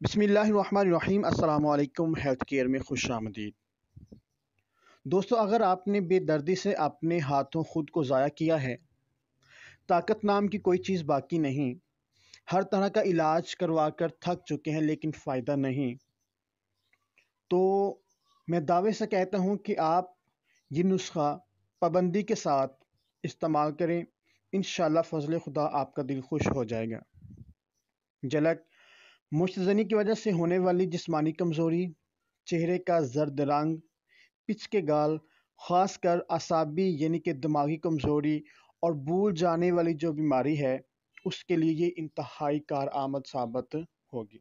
بسم اللہ الرحمن الرحیم۔ السلام علیکم۔ ہیلتھ کیئر میں خوش آمدید دوستو، اگر آپ نے بے دردی سے اپنے ہاتھوں خود کو ضائع کیا ہے، طاقت نام کی کوئی چیز باقی نہیں، ہر طرح کا علاج کروا کر تھک چکے ہیں لیکن فائدہ نہیں، تو میں دعوے سے کہتا ہوں کہ آپ یہ نسخہ پابندی کے ساتھ استعمال کریں، انشاءاللہ فضل خدا آپ کا دل خوش ہو جائے گا۔ جلک، مشت زنی کی وجہ سے ہونے والی جسمانی کمزوری، چہرے کا زرد رنگ، پچ کے گال، خاص کر اعصابی یعنی کہ دماغی کمزوری اور بھول جانے والی جو بیماری ہے، اس کے لیے یہ انتہائی کارآمد ثابت ہوگی۔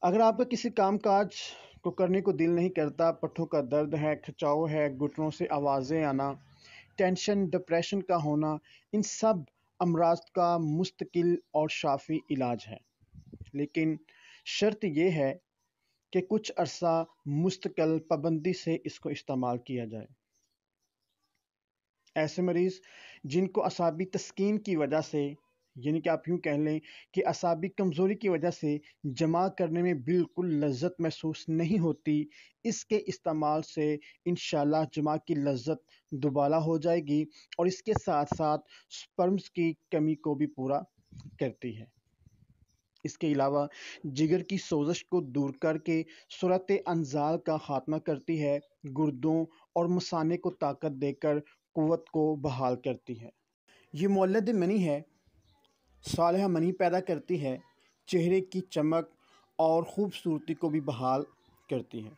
اگر آپ کا کسی کام کاج کو کرنے کو دل نہیں کرتا، پٹھوں کا درد ہے، کھچاؤ ہے، گھٹنوں سے آوازیں آنا، ٹینشن، ڈپریشن کا ہونا، ان سب امراض کا مستقل اور شافی علاج ہے، لیکن شرط یہ ہے کہ کچھ عرصہ مستقل پابندی سے اس کو استعمال کیا جائے۔ ایسے مریض جن کو اعصابی تسکین کی وجہ سے، یعنی کہ آپ یوں کہہ لیں کہ اعصابی کمزوری کی وجہ سے جمع کرنے میں بالکل لذت محسوس نہیں ہوتی، اس کے استعمال سے انشاءاللہ جمع کی لذت دوبالا ہو جائے گی اور اس کے ساتھ ساتھ سپرمز کی کمی کو بھی پورا کرتی ہے۔ اس کے علاوہ جگر کی سوزش کو دور کر کے صورت انزال کا خاتمہ کرتی ہے، گردوں اور مثانے کو طاقت دے کر قوت کو بحال کرتی ہے۔ یہ مولد منی ہے، صالحہ منی پیدا کرتی ہے، چہرے کی چمک اور خوبصورتی کو بھی بحال کرتی ہے،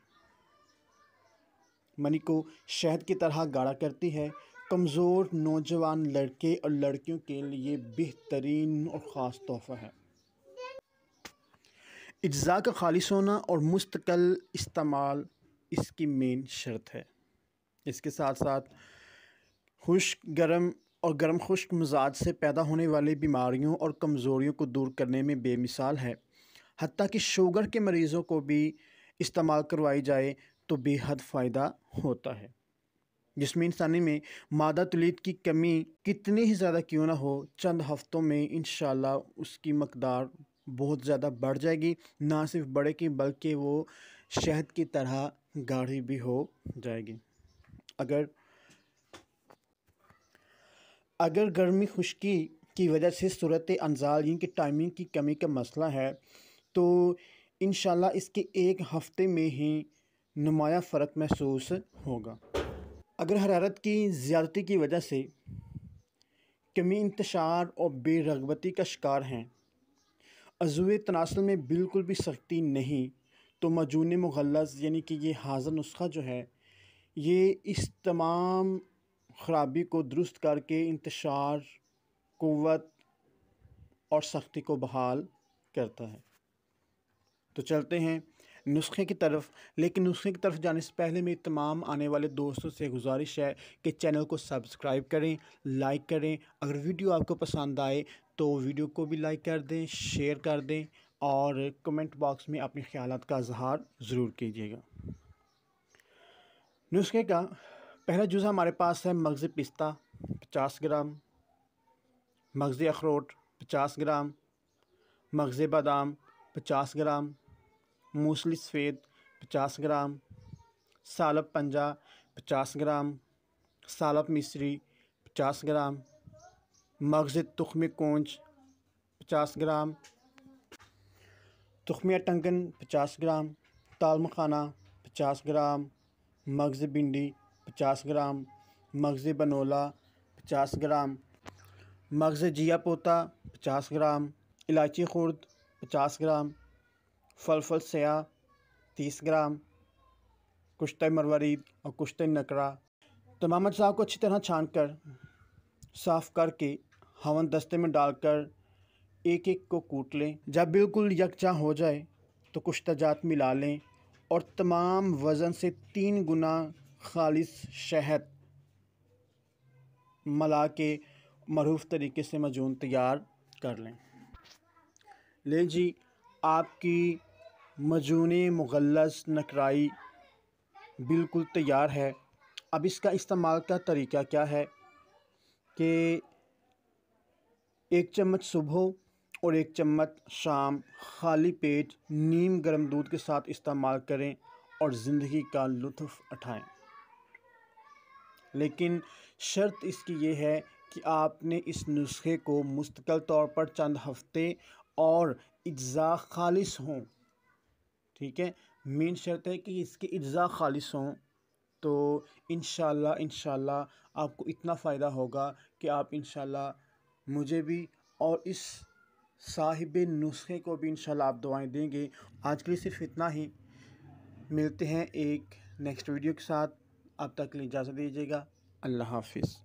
منی کو شہد کی طرح گاڑھا کرتی ہے، کمزور نوجوان لڑکے اور لڑکیوں کے لیے بہترین اور خاص تحفہ ہے۔ اجزاء کا خالص ہونا اور مستقل استعمال اس کی مین شرط ہے۔ اس کے ساتھ ساتھ خشک گرم اور گرم خشک مزاج سے پیدا ہونے والی بیماریوں اور کمزوریوں کو دور کرنے میں بے مثال ہے، حتیٰ کہ شوگر کے مریضوں کو بھی استعمال کروائی جائے تو بے حد فائدہ ہوتا ہے۔ جسم انسانی میں مادہ تولید کی کمی کتنی ہی زیادہ کیوں نہ ہو، چند ہفتوں میں انشاءاللہ اس کی مقدار بہت زیادہ بڑھ جائے گی، نہ صرف بڑھے گی بلکہ وہ شہد کی طرح گاڑھی بھی ہو جائے گی۔ اگر گرمی خشکی کی وجہ سے صورت انزال یعنی کہ ٹائمنگ کی کمی کا مسئلہ ہے تو انشاءاللہ اس کے ایک ہفتے میں ہی نمایاں فرق محسوس ہوگا۔ اگر حرارت کی زیادتی کی وجہ سے کمی انتشار اور بے رغبتی کا شکار ہیں، عضوِ تناسل میں بالکل بھی سختی نہیں، تو معجون مغلظ یعنی کہ یہ حاضر نسخہ جو ہے یہ اس تمام خرابی کو درست کر کے انتشار، قوت اور سختی کو بحال کرتا ہے۔ تو چلتے ہیں نسخے کی طرف، لیکن نسخے کی طرف جانے سے پہلے میری تمام آنے والے دوستوں سے گزارش ہے کہ چینل کو سبسکرائب کریں، لائک کریں، اگر ویڈیو آپ کو پسند آئے تو ویڈیو کو بھی لائک کر دیں، شیئر کر دیں اور کمنٹ باکس میں اپنے خیالات کا اظہار ضرور کیجیے گا۔ نسخے کا پہلا جزء ہمارے پاس ہے مغز پستہ 50 گرام، مغز اخروٹ 50 گرام، مغز بادام 50 گرام، موسلی سفید 50 گرام، سالب پنجہ 50 گرام، سالب مصری 50 گرام، مغز تخم کونچ 50 گرام، تخمِ ٹنگن 50 گرام، تال مکھانا 50 گرام، مغز بھنڈی 50 گرام، مغز بنولا 50 گرام، مغز جیا پوتا 50 گرام، الائچی خرد 50 گرام، فلفل سیاہ 30 گرام، کشتہ مروارید اور کشتہ نکڑا۔ تمام اجزاء کو اچھی طرح چھان کر صاف کر کے ہون دستے میں ڈال کر ایک ایک کو کوٹ لیں۔ جب بالکل یکجا ہو جائے تو کشتہ جات ملا لیں اور تمام وزن سے 3 گنا خالص شہد ملا کے معروف طریقے سے معجون تیار کر لیں۔ لیں جی، آپ کی معجون مغلظ نکرائی بالکل تیار ہے۔ اب اس کا استعمال کا طریقہ کیا ہے کہ 1 چمچ صبح اور 1 چمچ شام خالی پیٹ نیم گرم دودھ کے ساتھ استعمال کریں اور زندگی کا لطف اٹھائیں۔ لیکن شرط اس کی یہ ہے کہ آپ نے اس نسخے کو مستقل طور پر چند ہفتے اور اجزاء خالص ہوں، ٹھیک ہے، مین شرط ہے کہ اس کے اجزاء خالص ہوں، تو انشاءاللہ آپ کو اتنا فائدہ ہوگا کہ آپ انشاءاللہ مجھے بھی اور اس صاحب نسخے کو بھی انشاءاللہ آپ دعائیں دیں گے۔ آج کے لیے صرف اتنا ہی، ملتے ہیں ایک نیکسٹ ویڈیو کے ساتھ، اب تک کے لیے اجازت دیجیے گا، اللہ حافظ۔